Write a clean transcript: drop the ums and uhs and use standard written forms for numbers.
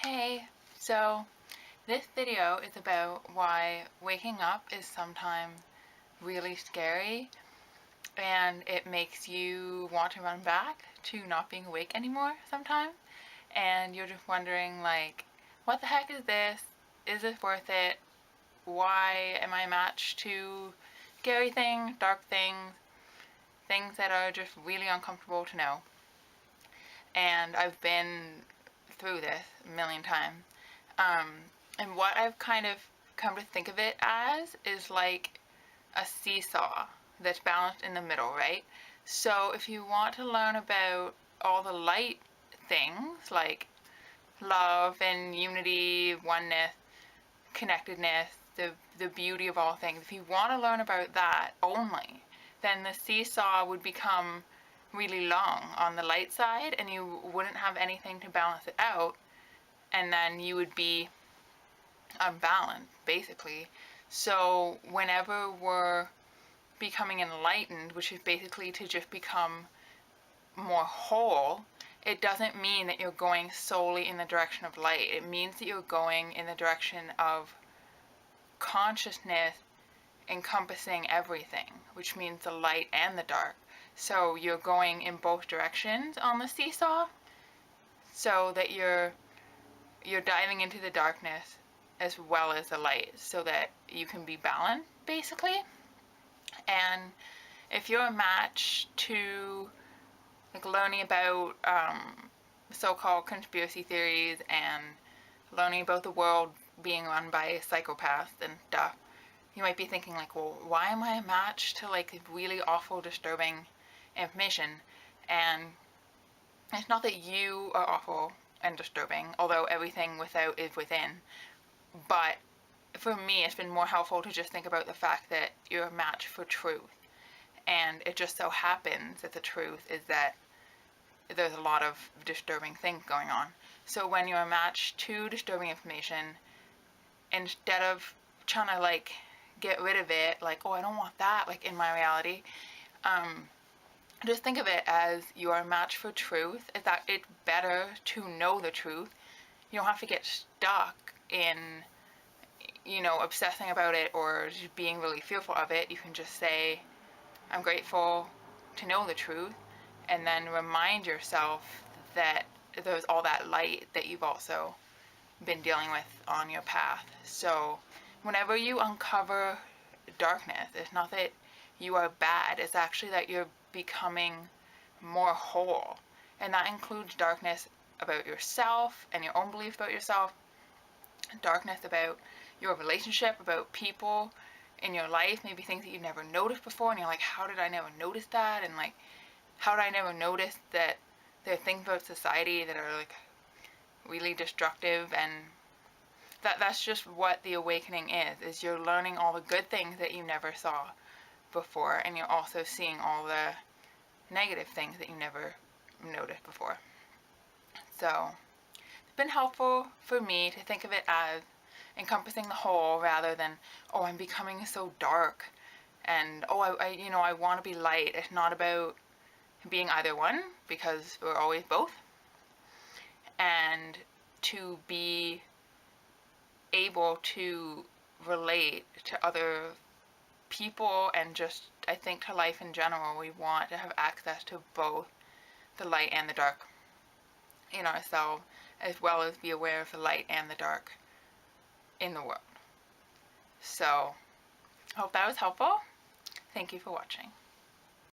Hey, so this video is about why waking up is sometimes really scary and it makes you want to run back to not being awake anymore sometimes. And you're just wondering, like, what the heck is this? Is this worth it? Why am I matched to scary things, dark things, things that are just really uncomfortable to know? And I've been through this a million times. And what I've kind of come to think of it as is like a seesaw that's balanced in the middle, right? So if you want to learn about all the light things like love and unity, oneness, connectedness, the beauty of all things, if you want to learn about that only, then the seesaw would become really long on the light side and you wouldn't have anything to balance it out, and then you would be unbalanced basically. So whenever we're becoming enlightened, which is basically to just become more whole, it doesn't mean that you're going solely in the direction of light. It means that you're going in the direction of consciousness encompassing everything, which means the light and the dark. So you're going in both directions on the seesaw, so that you're diving into the darkness as well as the light, so that you can be balanced basically. And if you're a match to like learning about so-called conspiracy theories and learning about the world being run by psychopaths and stuff, you might be thinking like, well, why am I a match to like really awful, disturbing information? And it's not that you are awful and disturbing, although everything without is within. But for me, it's been more helpful to just think about the fact that you're a match for truth. And it just so happens that the truth is that there's a lot of disturbing things going on. So when you're a match to disturbing information, instead of trying to like get rid of it, like, oh, I don't want that, like in my reality, just think of it as you are a match for truth. Is that it's better to know the truth. You don't have to get stuck in, obsessing about it or just being really fearful of it. You can just say, I'm grateful to know the truth, and then remind yourself that there's all that light that you've also been dealing with on your path. So whenever you uncover darkness, it's not that you are bad, it's actually that you're becoming more whole. And that includes darkness about yourself and your own beliefs about yourself, darkness about your relationship, about people in your life, maybe things that you've never noticed before, and you're like, how did I never notice that? And like, how did I never notice that there are things about society that are like really destructive? And that's just what the awakening is you're learning all the good things that you never saw before, and you're also seeing all the negative things that you never noticed before. So it's been helpful for me to think of it as encompassing the whole rather than, oh, I'm becoming so dark, and oh, I want to be light. It's not about being either one, because we're always both. And to be able to relate to other people and just, I think, to life in general, we want to have access to both the light and the dark in ourselves, as well as be aware of the light and the dark in the world. So, I hope that was helpful. Thank you for watching.